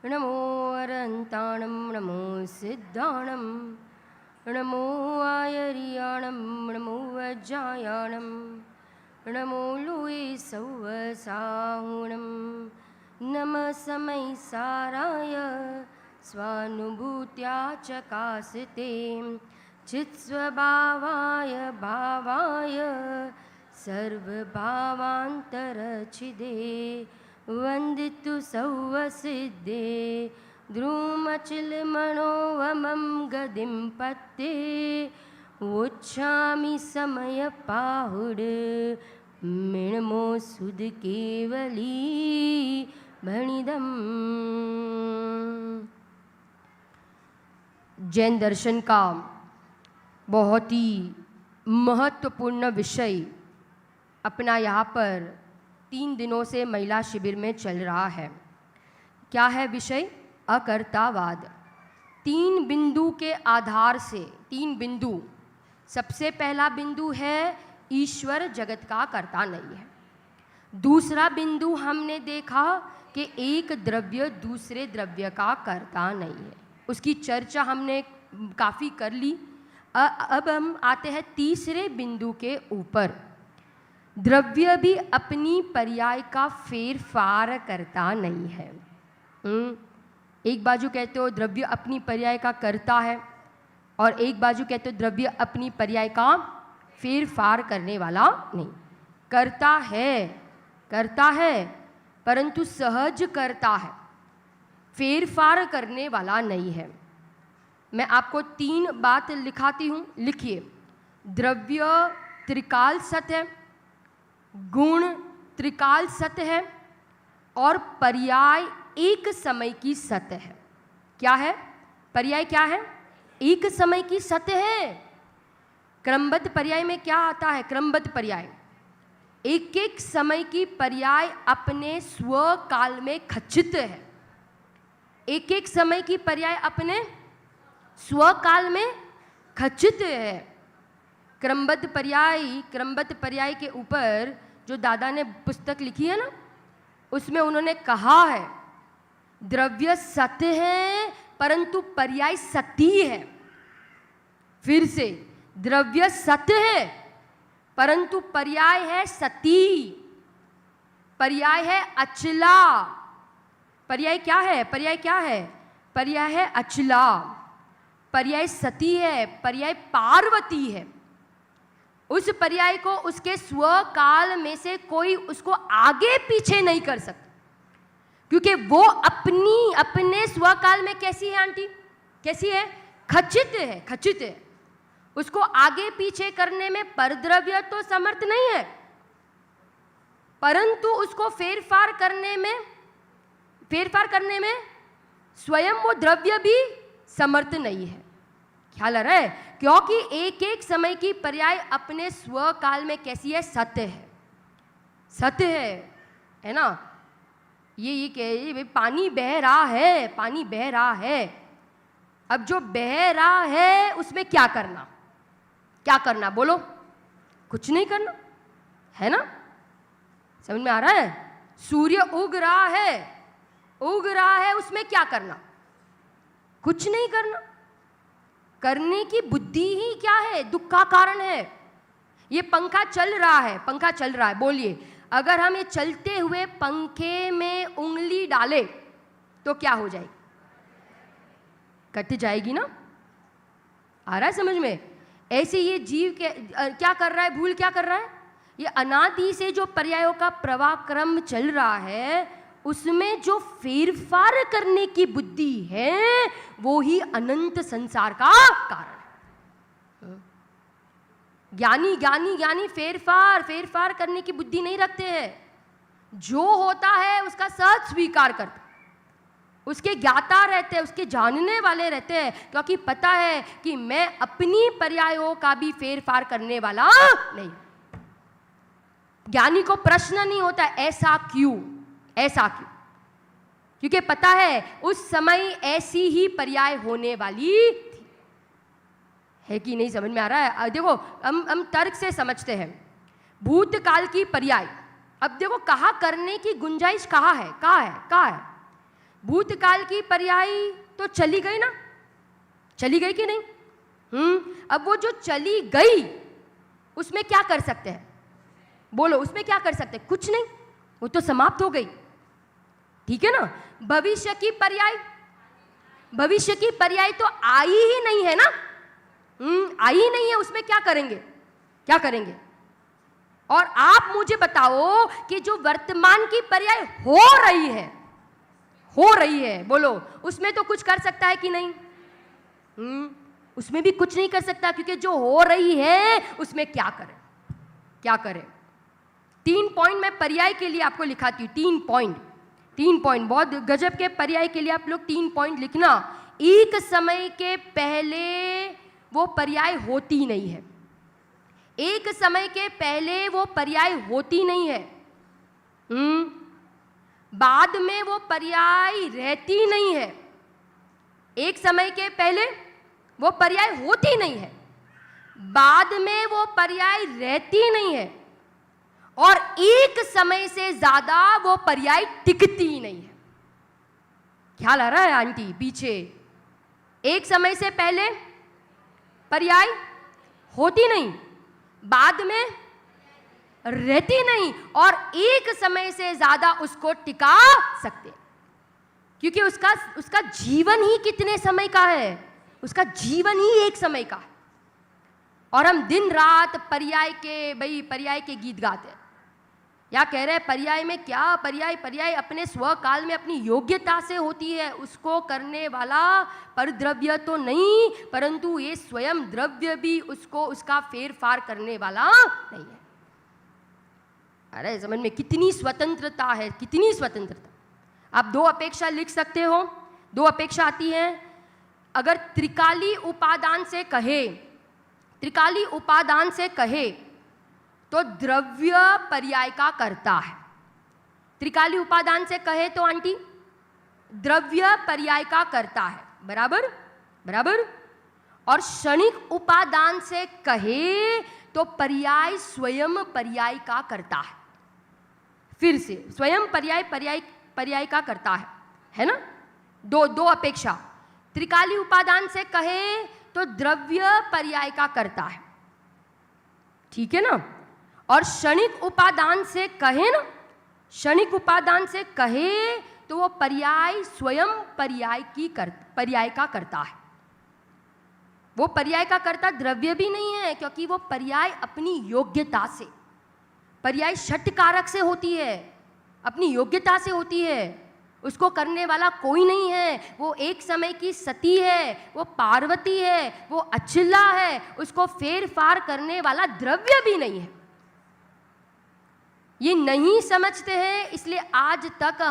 नमो अरन्ताणं नमो सिद्धाणं नमो आयर्याणं नमो वज्रायाणं नमो लोये सौवसाहुणं नमः समय साराय स्वानुभूत्या चकासते चित्स्वभावाय भावाय सर्वभावान्तरच्छिदे वन्दितु सौवसिद्धे द्रुमचिलमनोवमं गदिं पत्ते वोच्छामि समयपाहुड मिणमो सुध केवली भणिदम। जैन दर्शन का बहुत ही महत्वपूर्ण विषय अपना यहाँ पर 3 दिनों से महिला शिविर में चल रहा है। क्या है विषय? अकर्तावाद। 3 बिंदु के आधार से 3 बिंदु। सबसे पहला बिंदु है ईश्वर जगत का कर्ता नहीं है। दूसरा बिंदु हमने देखा कि एक द्रव्य दूसरे द्रव्य का कर्ता नहीं है। उसकी चर्चा हमने काफ़ी कर ली। अब हम आते हैं तीसरे बिंदु के ऊपर। द्रव्य भी अपनी पर्याय का फेर फार करता नहीं है। एक बाजू कहते हो द्रव्य अपनी पर्याय का करता है और एक बाजू कहते हो द्रव्य अपनी पर्याय का फेर फार करने वाला नहीं। करता है परंतु सहज करता है, फेर फार करने वाला नहीं है। मैं आपको 3 बात लिखाती हूँ, लिखिए। द्रव्य त्रिकाल सत्य है, गुण त्रिकाल सत्य है और पर्याय एक समय की सत्य है। क्या है? पर्याय क्या है? एक समय की सत्य है। क्रमबद्ध पर्याय में क्या आता है? क्रमबद्ध पर्याय एक एक समय की पर्याय अपने स्व काल में खचित है। एक एक समय की पर्याय अपने स्व काल में खचित है। क्रमबद्ध पर्याय के ऊपर जो दादा ने पुस्तक लिखी है ना, उसमें उन्होंने कहा है द्रव्य सत्य है परंतु पर्याय सती है। फिर से, द्रव्य सत्य है परंतु पर्याय है सती, पर्याय है अचला। पर्याय क्या है? पर्याय है अचला, पर्याय सती है, पर्याय पार्वती है। उस पर्याय को उसके स्व काल में से कोई उसको आगे पीछे नहीं कर सकता, क्योंकि वो अपने स्व काल में कैसी है आंटी? कैसी है? खचित है। उसको आगे पीछे करने में परद्रव्य तो समर्थ नहीं है, परंतु उसको फेरफार करने में स्वयं वो द्रव्य भी समर्थ नहीं है। ख्याल आ रहा है? क्योंकि एक एक समय की पर्याय अपने स्व काल में कैसी है? सत्य है ना। ये कह पानी बह रहा है। अब जो बह रहा है उसमें क्या करना बोलो? कुछ नहीं करना है ना। समझ में आ रहा है? सूर्य उग रहा है, उसमें क्या करना? कुछ नहीं करना। करने की बुद्धि ही क्या है? दुख का कारण है। ये पंखा चल रहा है, बोलिए, अगर हम ये चलते हुए पंखे में उंगली डाले तो क्या हो जाएगी? कट जाएगी ना। आ रहा है समझ में? ऐसे ये जीव क्या कर रहा है? भूल क्या कर रहा है? ये अनादि से जो पर्यायों का प्रवाह क्रम चल रहा है, उसमें जो फेरफार करने की बुद्धि है वो ही अनंत संसार का कारण है। ज्ञानी फेरफार करने की बुद्धि नहीं रखते हैं। जो होता है उसका सहज स्वीकार करते, उसके ज्ञाता रहते हैं, उसके जानने वाले रहते हैं, क्योंकि पता है कि मैं अपनी पर्यायों का भी फेरफार करने वाला नहीं। ज्ञानी को प्रश्न नहीं होता ऐसा क्यों, क्योंकि पता है उस समय ऐसी ही पर्याय होने वाली थी। है कि नहीं? समझ में आ रहा है? देखो, हम तर्क से समझते हैं। भूतकाल की पर्याय, अब देखो कहाँ करने की गुंजाइश कहाँ है? भूतकाल की पर्याय तो चली गई ना, चली गई कि नहीं? अब वो जो चली गई उसमें क्या कर सकते हैं? बोलो, उसमें क्या कर सकते हैं? कुछ नहीं, वो तो समाप्त हो गई। ठीक है ना? भविष्य की पर्याय, भविष्य की पर्याय तो आई ही नहीं है ना, आई ही नहीं है, उसमें क्या करेंगे? क्या करेंगे? और आप मुझे बताओ कि जो वर्तमान की पर्याय हो रही है, हो रही है, बोलो, उसमें तो कुछ कर सकता है कि नहीं? उसमें भी कुछ नहीं कर सकता, क्योंकि जो हो रही है उसमें क्या करें? क्या करें? 3 पॉइंट मैं पर्याय के लिए आपको लिखाती हूं। 3 पॉइंट बहुत गजब के पर्याय के लिए आप लोग 3 पॉइंट लिखना। एक समय के पहले वो पर्याय होती नहीं है, एक समय के पहले वो पर्याय होती नहीं है, बाद में वो पर्याय रहती नहीं है। एक समय के पहले वो पर्याय होती नहीं है, बाद में वो पर्याय रहती नहीं है, और एक समय से ज्यादा वो पर्याय टिकती नहीं है। ख्याल आ रहा है आंटी पीछे? एक समय से पहले पर्याय होती नहीं, बाद में रहती नहीं, और एक समय से ज्यादा उसको टिका सकते, क्योंकि उसका जीवन ही कितने समय का है? उसका जीवन ही एक समय का है। और हम दिन रात पर्याय के गीत गाते हैं, या कह रहे हैं पर्याय में क्या? पर्याय अपने स्वकाल में अपनी योग्यता से होती है, उसको करने वाला परद्रव्य तो नहीं, परंतु ये स्वयं द्रव्य भी उसको उसका फेरफार करने वाला नहीं है। अरे समझ में कितनी स्वतंत्रता है, कितनी स्वतंत्रता! आप 2 अपेक्षा लिख सकते हो। 2 अपेक्षा आती है। अगर त्रिकाली उपादान से कहे तो द्रव्य पर्याय का करता है। त्रिकाली उपादान से कहे तो आंटी द्रव्य पर्याय का करता है, बराबर बराबर। और क्षणिक उपादान से कहे तो पर्याय स्वयं पर्याय का करता है। फिर से स्वयं पर्याय का करता है ना? दो अपेक्षा। त्रिकाली उपादान से कहे तो द्रव्य पर्याय का करता है, ठीक है ना? और क्षणिक उपादान से कहे ना, क्षणिक उपादान से कहे तो वो पर्याय स्वयं पर्याय का करता है। वो पर्याय का कर्ता द्रव्य भी नहीं है, क्योंकि वो पर्याय अपनी योग्यता से, पर्याय षटकारक से होती है, अपनी योग्यता से होती है। उसको करने वाला कोई नहीं है। वो एक समय की सती है, वो पार्वती है, वो अचिला है, उसको फेरफार करने वाला द्रव्य भी नहीं है। ये नहीं समझते हैं, इसलिए आज तक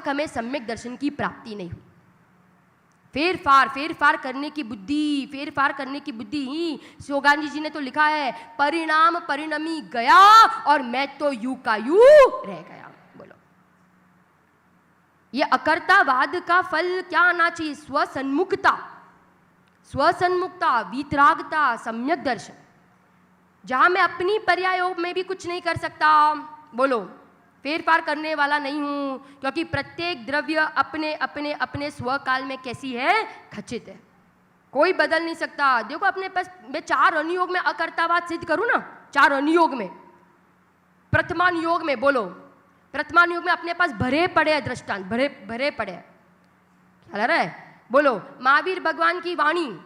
हमें सम्यक दर्शन की प्राप्ति नहीं हुई। फेरफार करने की बुद्धि ही सोगानी जी ने तो लिखा है, परिणाम परिणमी गया और मैं तो यूं का यूं रह गया। बोलो, ये अकर्तावाद का फल क्या आना चाहिए? स्वसन्मुखता, वीतरागता, सम्यक दर्शन, जहां मैं अपनी पर्यायों में भी कुछ नहीं कर सकता। बोलो, फेरफार करने वाला नहीं हूं, क्योंकि प्रत्येक द्रव्य अपने स्वकाल में कैसी है? खचित है, कोई बदल नहीं सकता। देखो अपने पास, मैं 4 अनुयोग में अकर्तावाद सिद्ध करूं ना, 4 अनुयोग में, प्रथमानुयोग में, बोलो प्रथमानुयोग में अपने पास भरे पड़े हैं दृष्टांत, भरे पड़े हैं। ख्याल आ रहा है? बोलो, महावीर भगवान की वाणी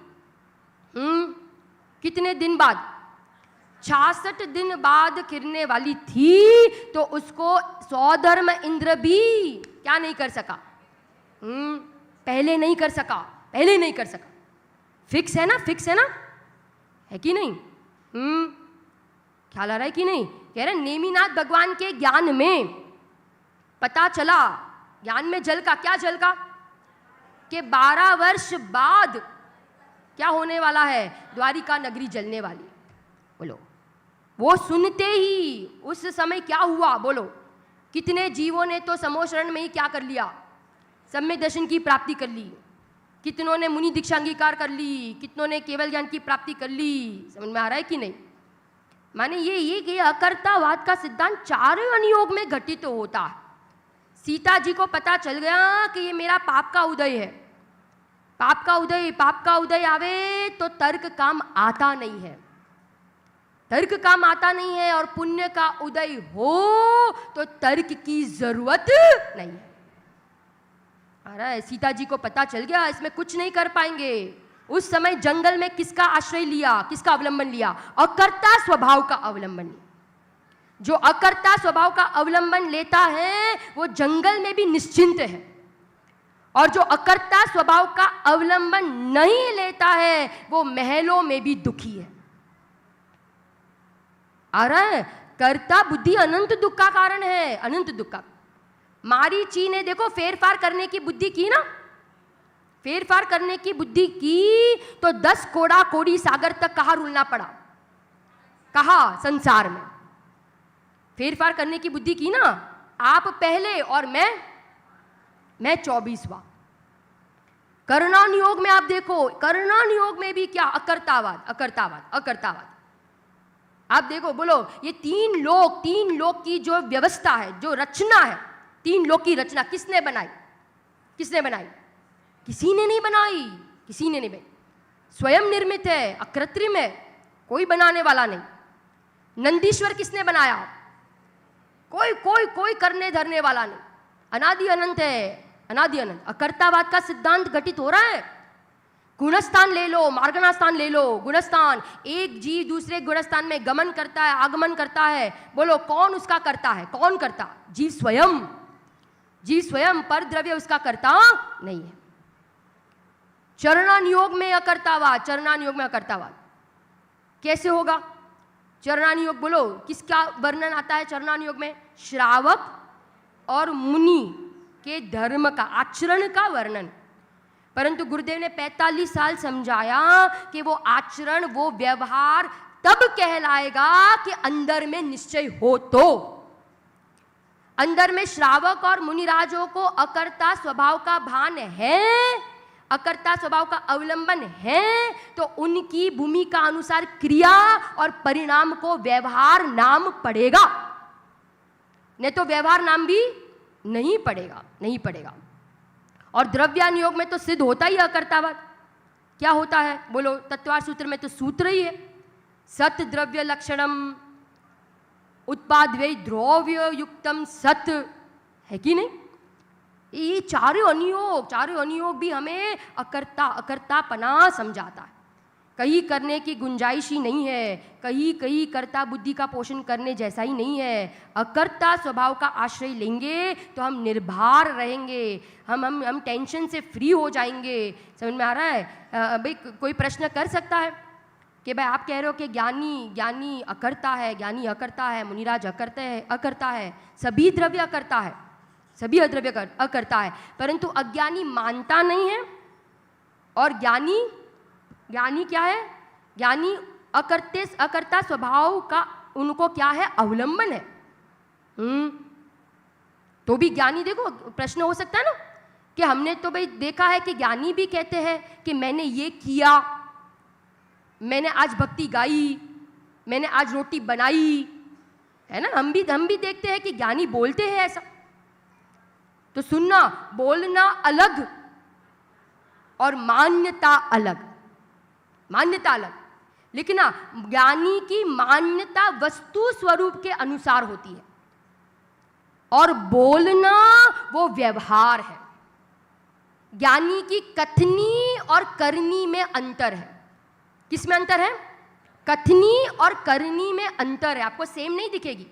कितने दिन बाद? 66 दिन बाद किरने वाली थी, तो उसको सौधर्म इंद्र भी क्या नहीं कर सका? पहले नहीं कर सका। फिक्स है ना, है कि नहीं? ख्याल आ रहा है कि नहीं? कह रहे नेमिनाथ भगवान के ज्ञान में पता चला, ज्ञान में जल का कि 12 वर्ष बाद क्या होने वाला है? द्वारिका नगरी जलने वाली। बोलो, वो सुनते ही उस समय क्या हुआ? बोलो, कितने जीवों ने तो समोशरण में ही क्या कर लिया? सम्यक दर्शन की प्राप्ति कर ली। कितनों ने मुनि दीक्षा अंगीकार कर ली, कितनों ने केवल ज्ञान की प्राप्ति कर ली। समझ में आ रहा है कि नहीं? माने ये कि अकर्तावाद का सिद्धांत 4 अनुयोग में घटित होता है। सीता जी को पता चल गया कि ये मेरा पाप का उदय है। पाप का उदय आवे तो तर्क काम आता नहीं है, तर्क काम आता नहीं है, और पुण्य का उदय हो तो तर्क की जरूरत नहीं है। अरे सीता जी को पता चल गया इसमें कुछ नहीं कर पाएंगे। उस समय जंगल में किसका आश्रय लिया, किसका अवलंबन लिया? अकर्ता स्वभाव का अवलंबन लिया। जो अकर्ता स्वभाव का अवलंबन लेता है वो जंगल में भी निश्चिंत है, और जो अकर्ता स्वभाव का अवलंबन नहीं लेता है वो महलों में भी दुखी है। अरे कर्ता बुद्धि अनंत दुख का कारण है, अनंत दुख का। मारीची ने देखो फेरफार करने की बुद्धि की ना, फेरफार करने की बुद्धि की तो 10 कोड़ा कोड़ी सागर तक कहाँ रुलना पड़ा? कहाँ? संसार में। फेरफार करने की बुद्धि की ना, आप पहले और मैं 24वां। कर्णान योग में आप देखो, कर्णान योग में भी क्या? अकर्तावाद, अकर्तावाद, अकर्तावाद। आप देखो, बोलो ये तीन लोक की जो व्यवस्था है, जो रचना है, तीन लोक की रचना किसने बनाई? किसने बनाई? किसी ने नहीं बनाई, किसी ने नहीं बनाई। स्वयं निर्मित है, अकृत्रिम है, कोई बनाने वाला नहीं। नंदीश्वर किसने बनाया? कोई करने धरने वाला नहीं। अनादि अनंत है, अनादि अनंत। अकर्तावाद का सिद्धांत घटित हो रहा है। गुणस्थान ले लो, मार्गणास्थान ले लो। गुणस्थान, एक जीव दूसरे गुणस्थान में गमन करता है, आगमन करता है। बोलो कौन उसका करता है? कौन करता? जीव स्वयं। जीव स्वयं, पर द्रव्य उसका करता नहीं है। चरणान योग में अकर्तावाद, चरणान योग में अकर्तावाद कैसे होगा? चरणान योग बोलो किसका वर्णन आता है चरणान योग में? श्रावक और मुनि के धर्म का, आचरण का वर्णन। परंतु गुरुदेव ने 45 साल समझाया कि वो आचरण, वो व्यवहार तब कहलाएगा कि अंदर में निश्चय हो। तो अंदर में श्रावक और मुनिराजों को अकर्ता स्वभाव का भान है, अकर्ता स्वभाव का अवलंबन है, तो उनकी भूमिका अनुसार क्रिया और परिणाम को व्यवहार नाम पड़ेगा, नहीं तो व्यवहार नाम भी नहीं पड़ेगा, नहीं पड़ेगा। और द्रव्यान योग में तो सिद्ध होता ही अकर्तावाद। क्या होता है बोलो? तत्वार सूत्र में तो सूत्र ही है, सत द्रव्य लक्षणम उत्पाद्वै द्रव्य युक्तम सत, है कि नहीं? ये चारों अनुयोग भी हमें अकर्तापना समझाता है। कहीं करने की गुंजाइश ही नहीं है, कहीं कर्ता बुद्धि का पोषण करने जैसा ही नहीं है। अकर्ता स्वभाव का आश्रय लेंगे तो हम निर्भर रहेंगे, हम टेंशन से फ्री हो जाएंगे। समझ में आ रहा है? भाई कोई प्रश्न कर सकता है कि भाई आप कह रहे हो कि ज्ञानी अकर्ता है, ज्ञानी अकर्ता है, मुनिराज अकर्ता है, सभी द्रव्य अकर्ता है, सभी अद्रव्य अकर्ता है, परंतु अज्ञानी मानता नहीं है। और ज्ञानी क्या है? ज्ञानी अकर्ता स्वभाव का उनको क्या है? अवलंबन है। तो भी ज्ञानी, देखो प्रश्न हो सकता है ना कि हमने तो भाई देखा है कि ज्ञानी भी कहते हैं कि मैंने ये किया, मैंने आज भक्ति गाई, मैंने आज रोटी बनाई, है ना? हम भी देखते हैं कि ज्ञानी बोलते हैं ऐसा। तो सुनना, बोलना अलग और मान्यता अलग, मान्यता अलग। लिखना, ज्ञानी की मान्यता वस्तु स्वरूप के अनुसार होती है और बोलना वो व्यवहार है। ज्ञानी की कथनी और करनी में अंतर है। किस में अंतर है? कथनी और करनी में अंतर है। आपको सेम नहीं दिखेगी।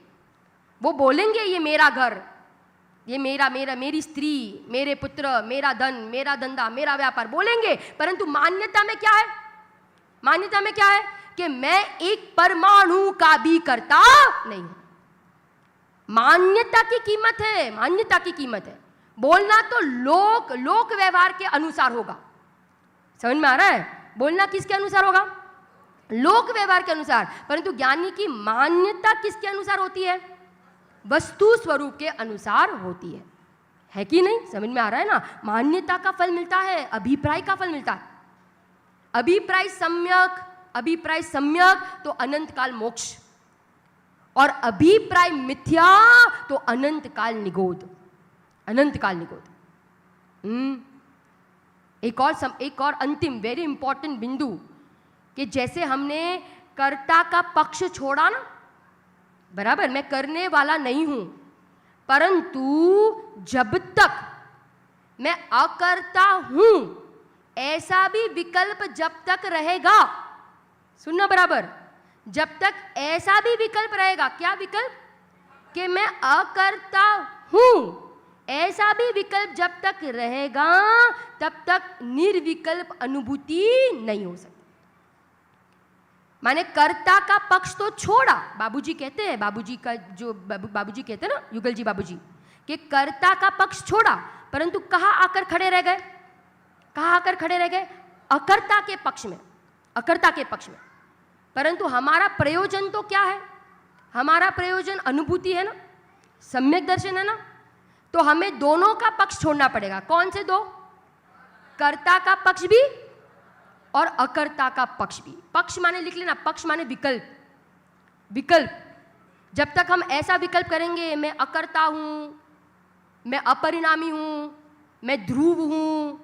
वो बोलेंगे ये मेरा घर, ये मेरी स्त्री, मेरे पुत्र, मेरा धन, मेरा धंधा, मेरा व्यापार बोलेंगे, परंतु मान्यता में क्या है? मान्यता में क्या है कि मैं एक परमाणु का भी करता नहीं हूं। मान्यता की कीमत है, मान्यता की कीमत है। बोलना तो लोक व्यवहार के अनुसार होगा। समझ में आ रहा है? बोलना किसके अनुसार होगा? लोक व्यवहार के अनुसार। परंतु ज्ञानी की मान्यता किसके अनुसार होती है? वस्तु स्वरूप के अनुसार होती है कि नहीं? समझ में आ रहा है ना? मान्यता का फल मिलता है, अभिप्राय का फल मिलता है। अभिप्राय सम्यक तो अनंत काल मोक्ष, और अभिप्राय मिथ्या तो अनंत काल निगोद। अनंत काल निकोद। एक और अंतिम वेरी इंपॉर्टेंट बिंदु कि जैसे हमने कर्ता का पक्ष छोड़ा ना, बराबर, मैं करने वाला नहीं हूं, परंतु जब तक मैं अकर्ता हूं ऐसा भी विकल्प जब तक रहेगा, सुनना बराबर, जब तक ऐसा भी विकल्प रहेगा, क्या विकल्प, कि मैं अकर्ता हूं, ऐसा भी विकल्प जब तक रहेगा तब तक निर्विकल्प अनुभूति नहीं हो सकती। माने कर्ता का पक्ष तो छोड़ा, बाबूजी कहते हैं, बाबूजी का जो बाबूजी कहते हैं ना, युगल जी बाबूजी, कि कर्ता का पक्ष छोड़ा, परंतु कहाँ आकर खड़े रह गए, कहाँ आकर खड़े रह गए, अकर्ता के पक्ष में, अकर्ता के पक्ष में। परंतु हमारा प्रयोजन तो क्या है, हमारा प्रयोजन अनुभूति है ना, सम्यक दर्शन है ना, तो हमें दोनों का पक्ष छोड़ना पड़ेगा। कौन से दो, कर्ता का पक्ष भी और अकर्ता का पक्ष भी। पक्ष माने लिख लेना, पक्ष माने विकल्प, विकल्प। जब तक हम ऐसा विकल्प करेंगे, मैं अकर्ता हूं, मैं अपरिणामी हूं, मैं ध्रुव हूं,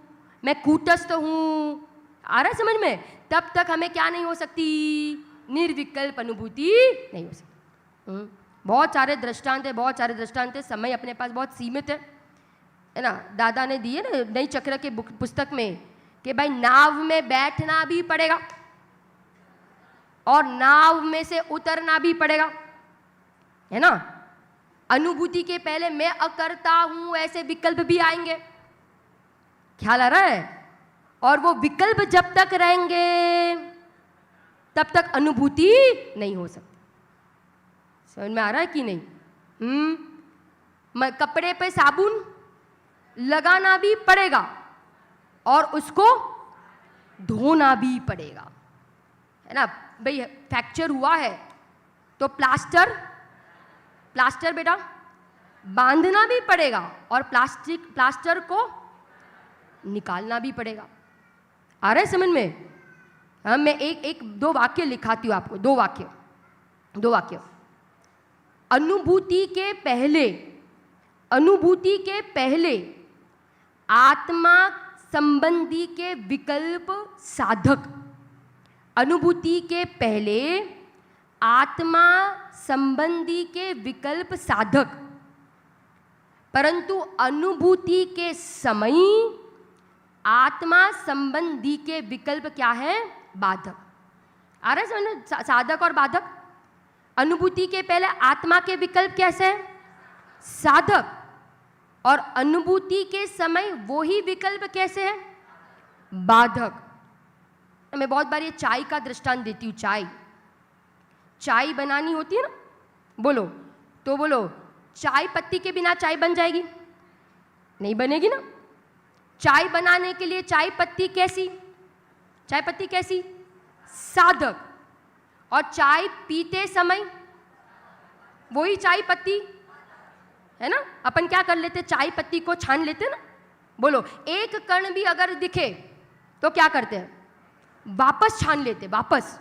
मैं कूटस्थ हूं, आ रहा है समझ में, तब तक हमें क्या नहीं हो सकती, निर्विकल्प अनुभूति नहीं हो सकती। बहुत सारे दृष्टांत है, बहुत सारे दृष्टांत है, समय अपने पास बहुत सीमित है ना। दादा ने दिए ना नई चक्र के पुस्तक में कि भाई नाव में बैठना भी पड़ेगा और नाव में से उतरना भी पड़ेगा, है ना। अनुभूति के पहले मैं अकर्ता हूं ऐसे विकल्प भी आएंगे, ख्याल आ रहा है, और वो विकल्प जब तक रहेंगे तब तक अनुभूति नहीं हो सकती। समझ में आ रहा है कि नहीं। कपड़े पे साबुन लगाना भी पड़ेगा और उसको धोना भी पड़ेगा, है ना। भाई फ्रैक्चर हुआ है तो प्लास्टर बेटा बांधना भी पड़ेगा और प्लास्टर को निकालना भी पड़ेगा। आ रहा है समझ में। हाँ, मैं एक दो वाक्य लिखाती हूँ आपको, दो वाक्य। अनुभूति के पहले आत्मा संबंधी के विकल्प साधक, अनुभूति के पहले आत्मा संबंधी के विकल्प साधक, परंतु अनुभूति के समय आत्मा संबंधी के विकल्प क्या है, बाधक। आ रहा है समझ में, साधक और बाधक। अनुभूति के पहले आत्मा के विकल्प कैसे है, साधक, और अनुभूति के समय वो ही विकल्प कैसे है, बाधक। मैं बहुत बार ये चाय का दृष्टांत देती हूँ। चाय बनानी होती है ना, बोलो तो बोलो, चाय पत्ती के बिना चाय बन जाएगी, नहीं बनेगी ना। चाय बनाने के लिए चाय पत्ती कैसी, साधक, और चाय पीते समय वही चाय पत्ती, है ना। अपन क्या कर लेते, चाय पत्ती को छान लेते ना, बोलो एक कण भी अगर दिखे तो क्या करते हैं, वापस छान लेते, वापस।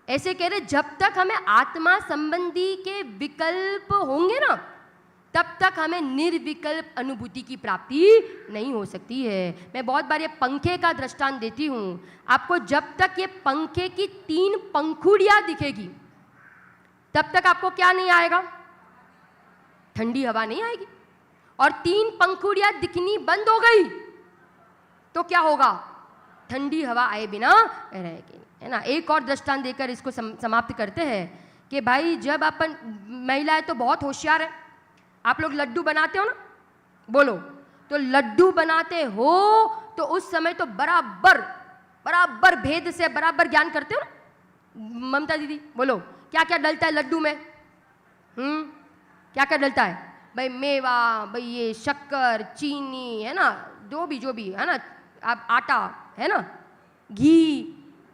ऐसे कह रहे, जब तक हमें आत्मा संबंधी के विकल्प होंगे ना, तब तक हमें निर्विकल्प अनुभूति की प्राप्ति नहीं हो सकती है। मैं बहुत बार ये पंखे का दृष्टांत देती हूँ आपको। जब तक ये पंखे की 3 पंखुड़ियाँ दिखेगी तब तक आपको क्या नहीं आएगा, ठंडी हवा नहीं आएगी। और 3 पंखुड़ियाँ दिखनी बंद हो गई तो क्या होगा, ठंडी हवा आए बिना रहेगी, है ना। एक और दृष्टांत देकर इसको समाप्त करते हैं कि भाई जब अपन, महिलाएं तो बहुत होशियार है, आप लोग लड्डू बनाते हो ना, बोलो तो लड्डू बनाते हो तो उस समय तो बराबर भेद से बराबर ज्ञान करते हो ना। ममता दीदी बोलो क्या क्या डलता है लड्डू में, क्या क्या डलता है भाई, मेवा, भाई ये शक्कर, चीनी, है ना, जो भी है ना, आप आटा, है ना, घी,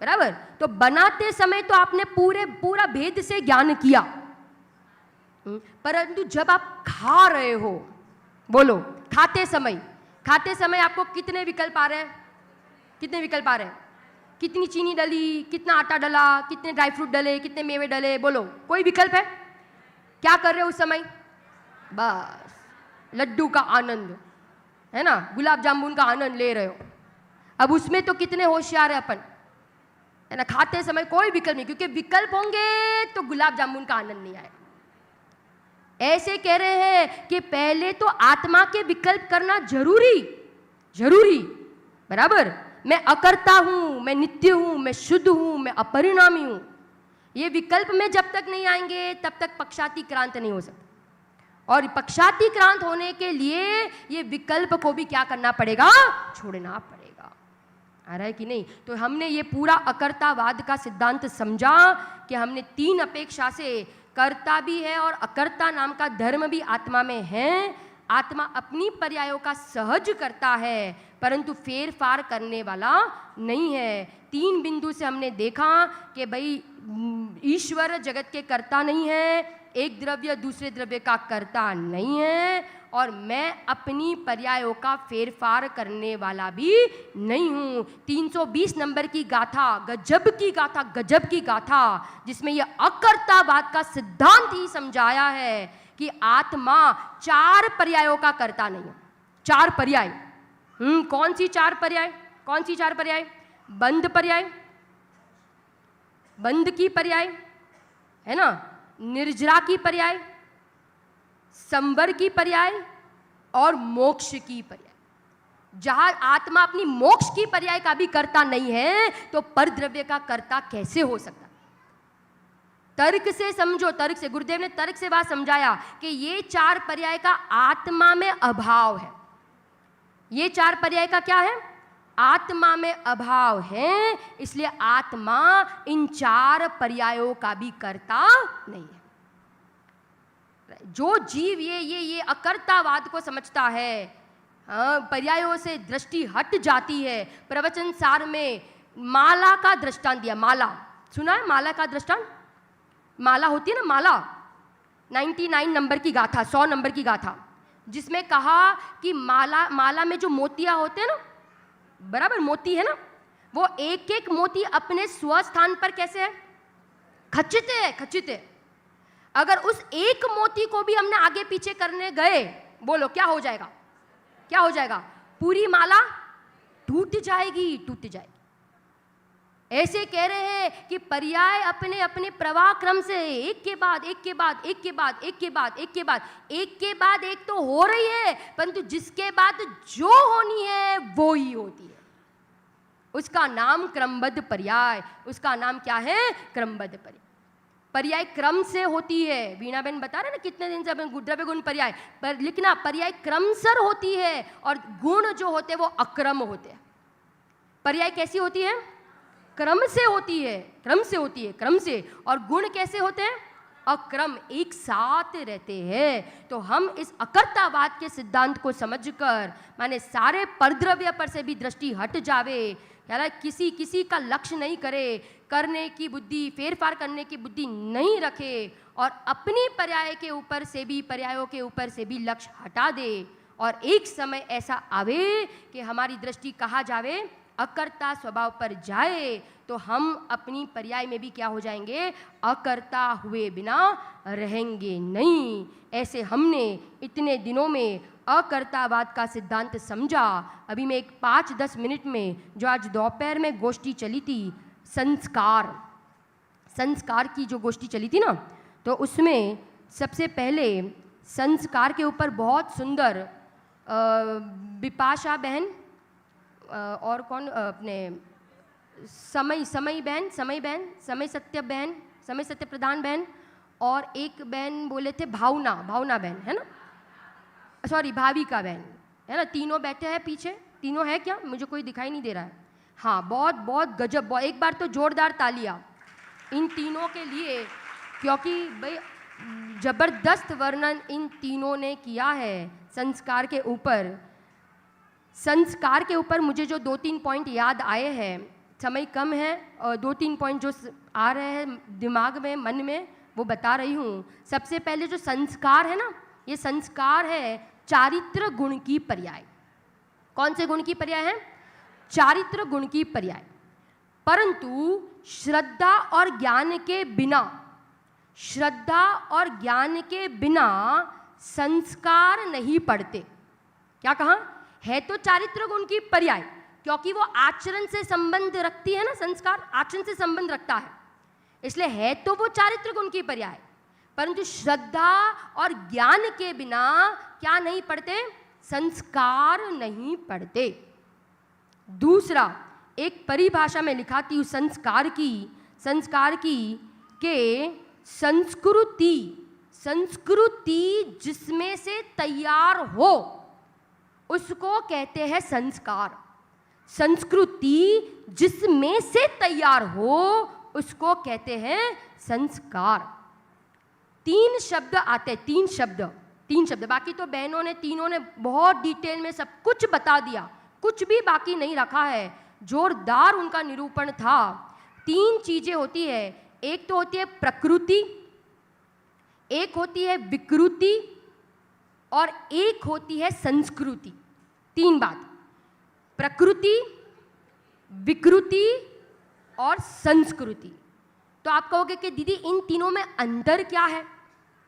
बराबर। तो बनाते समय तो आपने पूरा भेद से ज्ञान किया, परंतु जब आप खा रहे हो, बोलो खाते समय आपको कितने विकल्प आ रहे हैं, कितनी चीनी डली, कितना आटा डला, कितने ड्राई फ्रूट डले, कितने मेवे डले, बोलो कोई विकल्प है, क्या कर रहे हो उस समय, बस लड्डू का आनंद, है ना, गुलाब जामुन का आनंद ले रहे हो। अब उसमें तो कितने होशियार है अपन, है ना, खाते समय कोई विकल्प नहीं, क्योंकि विकल्प होंगे तो गुलाब जामुन का आनंद नहीं आएगा। ऐसे कह रहे हैं कि पहले तो आत्मा के विकल्प करना जरूरी, बराबर। मैं अकर्ता हूं, मैं नित्य हूं, मैं शुद्ध हूं, मैं अपरिणामी हूं। ये विकल्प में जब तक नहीं आएंगे तब तक पक्षातिक्रांत नहीं हो सकता। और पक्षातिक्रांत होने के लिए ये विकल्प को भी क्या करना पड़ेगा, छोड़ना पड़ेगा। आ रहा है कि नहीं? तो हमने ये पूरा अकर्तावाद का सिद्धांत समझा कि हमने 3 अपेक्षा से, कर्ता भी है और अकर्ता नाम का धर्म भी आत्मा में है। आत्मा अपनी पर्यायों का सहज करता है, परंतु फेर फार करने वाला नहीं है। 3 बिंदु से हमने देखा कि भाई ईश्वर जगत के कर्ता नहीं है, एक द्रव्य दूसरे द्रव्य का कर्ता नहीं है, और मैं अपनी पर्यायों का फेरफार करने वाला भी नहीं हूँ। 320 नंबर की गाथा, गजब की गाथा, जिसमें यह अकर्तावाद का सिद्धांत ही समझाया है कि आत्मा 4 पर्यायों का कर्ता नहीं है। 4 पर्याय, कौन सी 4 पर्याय? बंध पर्याय, बंध की पर्याय, है ना, निर्जरा की पर्याय, संवर की पर्याय और मोक्ष की पर्याय। जहां आत्मा अपनी मोक्ष की पर्याय का भी कर्ता नहीं है, तो परद्रव्य का कर्ता कैसे हो सकता? तर्क से समझो, तर्क से, गुरुदेव ने तर्क से बात समझाया कि ये 4 पर्याय का आत्मा में अभाव है। ये 4 पर्याय का क्या है? आत्मा में अभाव है, इसलिए आत्मा इन 4 पर्यायों का भी कर्ता नहीं है। जो जीव ये अकर्तावाद को समझता है, पर्यायों से दृष्टि हट जाती है। प्रवचन सार में माला का दृष्टांत दिया। माला सुना है? माला का दृष्टांत, माला होती है ना, माला 99 नंबर की गाथा, 100 नंबर की गाथा, जिसमें कहा कि माला में जो मोतियां होते हैं ना, बराबर मोती है ना, वो एक एक मोती अपने स्वस्थान पर कैसे है? खचित है। अगर उस एक मोती को भी हमने आगे पीछे करने गए, बोलो क्या हो जाएगा? पूरी माला टूट जाएगी। ऐसे कह रहे हैं कि पर्याय अपने अपने प्रवाह क्रम से एक के बाद एक तो हो रही है, परंतु जिसके बाद जो होनी है वो ही होती है। उसका नाम क्रमबद्ध पर्याय, उसका नाम क्या है? क्रमबद्ध पर्याय। पर्याय क्रम से होती है। वीणा बहन बता रहे ना कितने दिन से द्रव्य गुण पर्याय पर लिखना, पर्याय क्रमसर होती है और गुण जो होते हैं वो अक्रम होते हैं। पर्याय कैसी होती है? क्रम से होती है, और गुण कैसे होते हैं? अक्रम, एक साथ रहते हैं। तो हम इस अकर्तावाद के सिद्धांत को समझकर, माने सारे परद्रव्य पर से भी दृष्टि हट जावे, यार किसी का लक्ष्य नहीं करे, करने की बुद्धि, फेरफार करने की बुद्धि नहीं रखे, और अपनी पर्यायों के ऊपर से भी लक्ष्य हटा दे, और एक समय ऐसा आवे कि हमारी दृष्टि कहाँ जावे? अकर्ता स्वभाव पर जाए, तो हम अपनी पर्याय में भी क्या हो जाएंगे? अकर्ता हुए बिना रहेंगे नहीं। ऐसे हमने इतने दिनों में अकर्तावाद का सिद्धांत समझा। अभी मैं एक 5-10 मिनट में, जो आज दोपहर में गोष्ठी चली थी, संस्कार की जो गोष्ठी चली थी ना, तो उसमें सबसे पहले संस्कार के ऊपर बहुत सुंदर विपाशा बहन और कौन, अपने समय सत्य प्रधान बहन, और एक बहन बोले थे भावना बहन, है ना, सॉरी भाविका बहन, है ना, तीनों बैठे हैं पीछे। तीनों है क्या? मुझे कोई दिखाई नहीं दे रहा है। हाँ, बहुत गजब, एक बार तो जोरदार तालियां इन तीनों के लिए, क्योंकि भाई जबरदस्त वर्णन इन तीनों ने किया है संस्कार के ऊपर। मुझे जो 2-3 पॉइंट याद आए हैं, समय कम है, और 2-3 पॉइंट जो आ रहे हैं दिमाग में, मन में, वो बता रही हूँ। सबसे पहले जो संस्कार है ना, ये संस्कार है चारित्र गुण की पर्याय। कौन से गुण की पर्याय है? चारित्र गुण की पर्याय। परंतु श्रद्धा और ज्ञान के बिना संस्कार नहीं पढ़ते। क्या कहा? है तो चारित्र गुण की पर्याय, क्योंकि वो आचरण से संबंध रखती है ना, संस्कार आचरण से संबंध रखता है, इसलिए है तो वो चारित्र गुण की पर्याय, परंतु श्रद्धा और ज्ञान के बिना क्या नहीं पढ़ते? संस्कार नहीं पढ़ते। दूसरा, एक परिभाषा में लिखाती हूँ संस्कार की के संस्कृति जिसमें से तैयार हो उसको कहते हैं संस्कार। संस्कृति जिसमें से तैयार हो उसको कहते हैं संस्कार। तीन शब्द आते हैं, तीन शब्द। बाकी तो बहनों ने तीनों ने बहुत डिटेल में सब कुछ बता दिया, कुछ भी बाकी नहीं रखा है, जोरदार उनका निरूपण था। तीन चीजें होती है, एक तो होती है प्रकृति, एक होती है विकृति और एक होती है संस्कृति। तीन बात, प्रकृति, विकृति और संस्कृति। तो आप कहोगे कि दीदी इन तीनों में अंतर क्या है?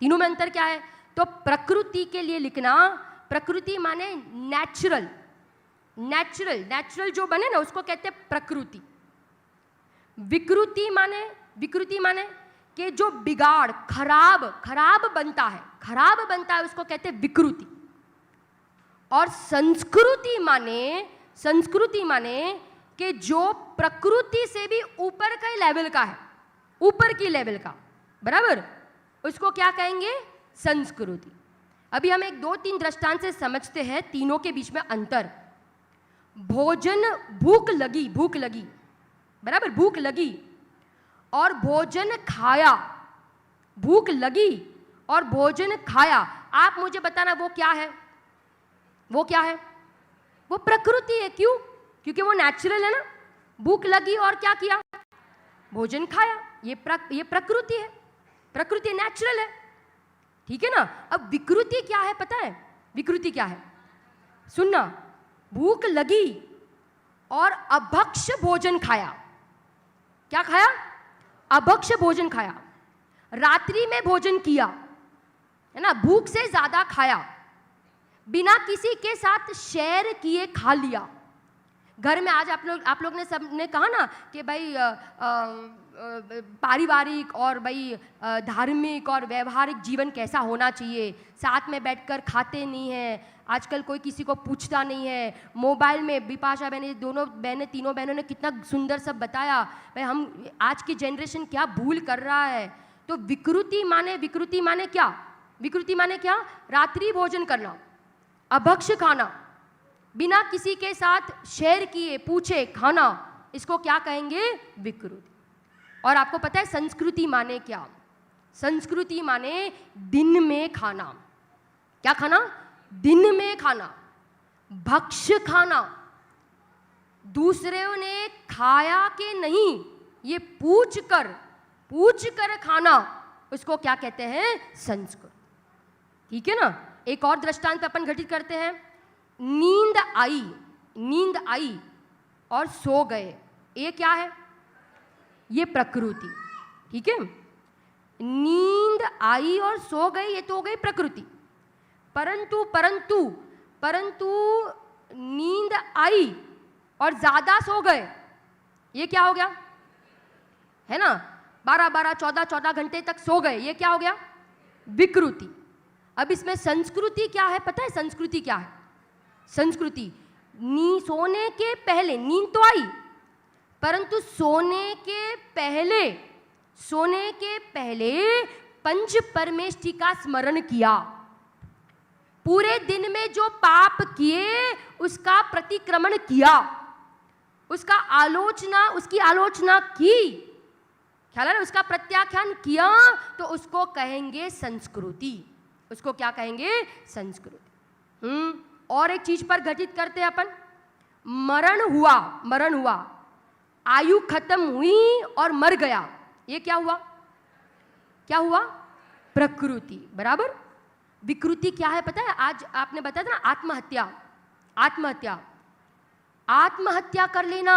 तीनों में अंतर क्या है? तो प्रकृति के लिए लिखना, प्रकृति माने नेचुरल जो बने ना उसको कहते हैं प्रकृति। विकृति माने कि जो बिगाड़, खराब बनता है उसको कहते हैं विकृति। और संस्कृति माने कि जो प्रकृति से भी ऊपर के लेवल का है, ऊपर की लेवल का, बराबर, उसको क्या कहेंगे? संस्कृति। अभी हम एक दो तीन दृष्टांत से समझते हैं तीनों के बीच में अंतर। भोजन, भूख लगी, बराबर, भूख लगी और भोजन खाया, भूख लगी और भोजन खाया। आप मुझे बताना वो क्या है? वो प्रकृति है। क्यों? क्योंकि वो नेचुरल है ना। भूख लगी और क्या किया? भोजन खाया। ये प्रकृति है, प्रकृति नेचुरल है, ठीक है ना। अब विकृति क्या है पता है? विकृति क्या है? सुनना, भूख लगी और अभक्ष्य भोजन खाया। क्या खाया? अभक्ष्य भोजन खाया। रात्रि में भोजन किया, है ना, भूख से ज्यादा खाया, बिना किसी के साथ शेयर किए खा लिया। घर में आज आप लोग ने सबने कहा ना कि भाई पारिवारिक और भाई धार्मिक और व्यवहारिक जीवन कैसा होना चाहिए। साथ में बैठकर खाते नहीं हैं, आजकल कोई किसी को पूछता नहीं है। मोबाइल में बिपाशा बहनें, तीनों बहनों ने कितना सुंदर सब बताया। भाई हम आज की जनरेशन क्या भूल कर रहा है। तो विकृति माने क्या? विकृति माने क्या? रात्रि भोजन करना, अभक्ष्य खाना, बिना किसी के साथ शेयर किए पूछे खाना, इसको क्या कहेंगे? विकृति। और आपको पता है संस्कृति माने क्या? संस्कृति माने दिन में खाना। क्या खाना? दिन में खाना, भक्ष्य खाना, दूसरों ने खाया कि नहीं ये पूछ कर खाना, उसको क्या कहते हैं? संस्कृति। ठीक है ना। एक और दृष्टांत अपन घटित करते हैं। नींद आई और सो गए, ये क्या है? ये प्रकृति। ठीक है, नींद आई और सो गए, ये तो हो गई प्रकृति। परंतु नींद आई और ज्यादा सो गए, ये क्या हो गया? है ना, 12 14 घंटे तक सो गए, ये क्या हो गया? विकृति। अब इसमें संस्कृति क्या है पता है? संस्कृति क्या है? संस्कृति सोने के पहले, नींद तो आई परंतु सोने के पहले पंच परमेष्टि का स्मरण किया। पूरे दिन में जो पाप किए उसका प्रतिक्रमण किया, उसकी आलोचना की, ख्याल है ना, उसका प्रत्याख्यान किया, तो उसको कहेंगे संस्कृति। उसको क्या कहेंगे? संस्कृति। और एक चीज पर घटित करते हैं अपन। मरण हुआ, आयु खत्म हुई और मर गया, ये क्या हुआ? प्रकृति। बराबर। विकृति क्या है पता है? आज आपने बताया था ना, आत्महत्या कर लेना,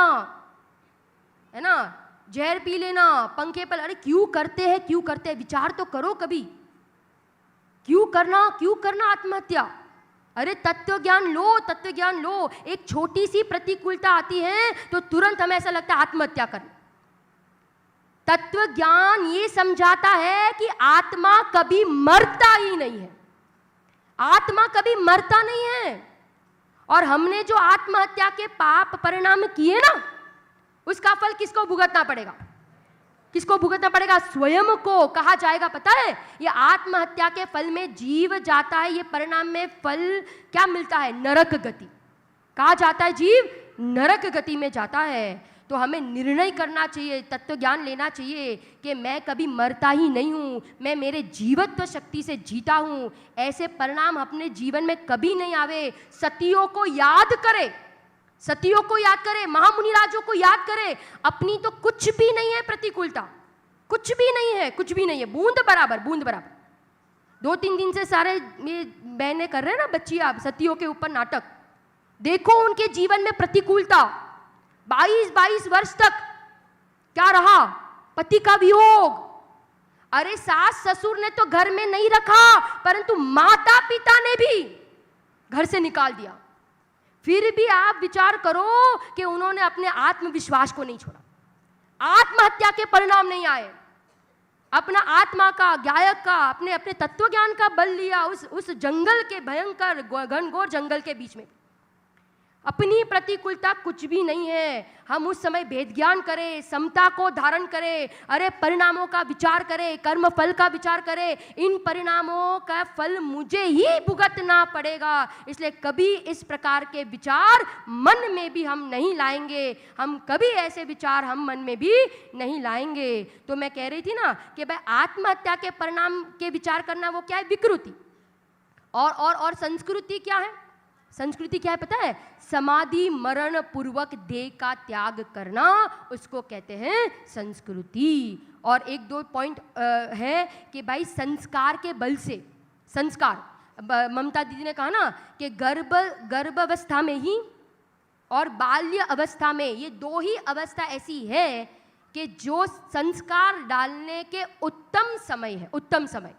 है ना, जहर पी लेना पंखे पर। अरे क्यों करते हैं? विचार तो करो कभी, क्यों करना आत्महत्या? अरे तत्व ज्ञान लो। एक छोटी सी प्रतिकूलता आती है तो तुरंत हमें ऐसा लगता है आत्महत्या कर। तत्व ज्ञान ये समझाता है कि आत्मा कभी मरता ही नहीं है, आत्मा कभी मरता नहीं है। और हमने जो आत्महत्या के पाप परिणाम किए ना, उसका फल किसको भुगतना पड़ेगा? किसको भुगतना पड़ेगा? स्वयं को। कहा जाएगा पता है, ये आत्महत्या के फल में जीव जाता है, ये परिणाम में फल क्या मिलता है? नरक गति। कहा जाता है जीव नरक गति में जाता है। तो हमें निर्णय करना चाहिए, तत्व ज्ञान लेना चाहिए कि मैं कभी मरता ही नहीं हूँ, मैं मेरे जीवत्व शक्ति से जीता हूँ। ऐसे परिणाम अपने जीवन में कभी नहीं आवे। सतियों को याद करे, सतियों को याद करे, महामुनि राजों को याद करे। अपनी तो कुछ भी नहीं है प्रतिकूलता, कुछ भी नहीं है, बूंद बराबर। 2-3 दिन से सारे ये बहनें कर रहे हैं ना, बच्चियां सतियों के ऊपर नाटक। देखो उनके जीवन में प्रतिकूलता 22 वर्ष तक क्या रहा? पति का वियोग। अरे सास ससुर ने तो घर में नहीं रखा, परंतु माता पिता ने भी घर से निकाल दिया। फिर भी आप विचार करो कि उन्होंने अपने आत्मविश्वास को नहीं छोड़ा, आत्महत्या के परिणाम नहीं आए। अपना आत्मा का, गायक का, अपने तत्व ज्ञान का बल लिया उस जंगल के, भयंकर घनघोर जंगल के बीच में। अपनी प्रतिकूलता कुछ भी नहीं है। हम उस समय भेद ज्ञान करें, समता को धारण करें, अरे परिणामों का विचार करें, कर्म फल का विचार करें। इन परिणामों का फल मुझे ही भुगतना पड़ेगा, इसलिए कभी इस प्रकार के विचार मन में भी हम नहीं लाएंगे। हम कभी ऐसे विचार हम मन में भी नहीं लाएंगे। तो मैं कह रही थी ना कि भाई आत्महत्या के परिणाम के विचार करना वो क्या है? विकृति। और संस्कृति क्या है? संस्कृति क्या है पता है? समाधि मरण पूर्वक देह का त्याग करना, उसको कहते हैं संस्कृति। और 1-2 पॉइंट है कि भाई संस्कार के बल से, संस्कार, ममता दीदी ने कहा ना कि गर्भावस्था में ही और बाल्य अवस्था में, ये 2 ही अवस्था ऐसी है कि जो संस्कार डालने के उत्तम समय है, उत्तम समय।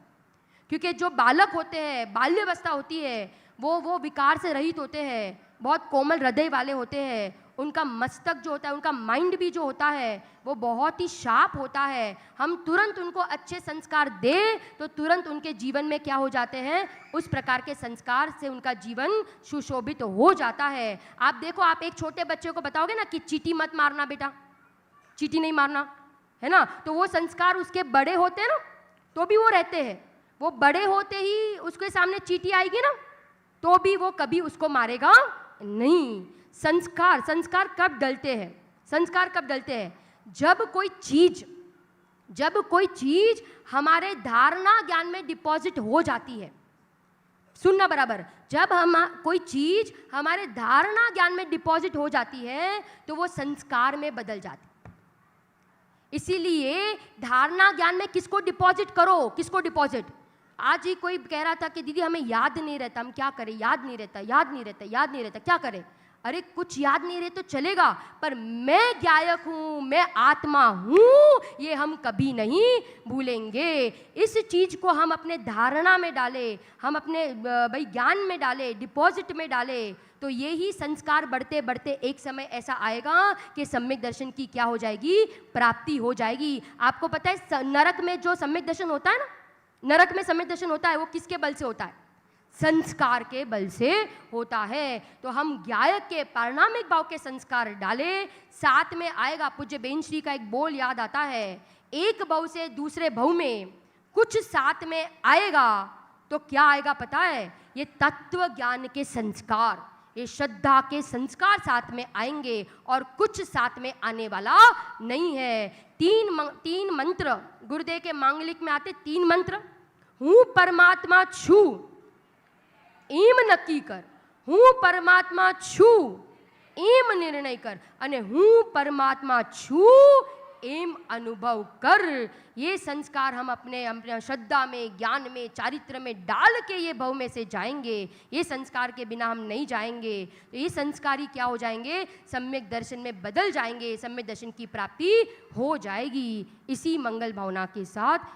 क्योंकि जो बालक होते हैं, बाल्यावस्था होती है, वो विकार से रहित होते हैं, बहुत कोमल हृदय वाले होते हैं। उनका मस्तक जो होता है, उनका माइंड भी जो होता है, वो बहुत ही शार्प होता है। हम तुरंत उनको अच्छे संस्कार दें तो तुरंत उनके जीवन में क्या हो जाते हैं? उस प्रकार के संस्कार से उनका जीवन सुशोभित हो जाता है। आप देखो, आप एक छोटे बच्चे को बताओगे ना कि चींटी मत मारना बेटा, चींटी नहीं मारना, है ना, तो वो संस्कार उसके बड़े होते हैं ना, तो भी वो रहते हैं। वो बड़े होते ही उसके सामने चींटी आएगी ना, तो भी वो कभी उसको मारेगा नहीं। संस्कार कब डलते हैं? संस्कार कब डलते हैं? जब कोई चीज हमारे धारणा ज्ञान में डिपॉजिट हो जाती है। सुनना बराबर, जब कोई चीज हमारे धारणा ज्ञान में डिपॉजिट हो जाती है तो वो संस्कार में बदल जाती है। इसीलिए धारणा ज्ञान में किसको डिपॉजिट करो? किसको डिपॉजिट? आज ही कोई कह रहा था कि दीदी हमें याद नहीं रहता, हम क्या करें? याद नहीं रहता, क्या करें? अरे कुछ याद नहीं रहे तो चलेगा, पर मैं गायक हूँ, मैं आत्मा हूँ, ये हम कभी नहीं भूलेंगे। इस चीज को हम अपने धारणा में डालें, हम अपने भाई ज्ञान में डालें, डिपॉजिट में डालें, तो ये ही संस्कार बढ़ते बढ़ते एक समय ऐसा आएगा कि सम्यक दर्शन की क्या हो जाएगी? प्राप्ति हो जाएगी। आपको पता है नरक में जो सम्यक दर्शन होता है ना, नरक में सम्यक दर्शन होता है, वो किसके बल से होता है? संस्कार के बल से होता है। तो हम गायक के पारिणामिक भाव के संस्कार डालें, साथ में आएगा। पूज्य बेन श्री का एक बोल याद आता है, एक भाव से दूसरे भाव में कुछ साथ में आएगा तो क्या आएगा पता है? ये तत्व ज्ञान के संस्कार, ये श्रद्धा के संस्कार साथ में आएंगे और कुछ साथ में आने वाला नहीं है। 3 मंत्र गुरुदेव के मांगलिक में आते, 3 मंत्र। हूँ परमात्मा छू एम नक्की कर, हूँ परमात्मा छू एम निर्णय कर, अने हूँ परमात्मा छू एम अनुभव कर। ये संस्कार हम अपने श्रद्धा में, ज्ञान में, चारित्र में डाल के ये भव में से जाएंगे। ये संस्कार के बिना हम नहीं जाएंगे। तो ये संस्कारी क्या हो जाएंगे? सम्यक दर्शन में बदल जाएंगे, सम्यक दर्शन की प्राप्ति हो जाएगी। इसी मंगल भावना के साथ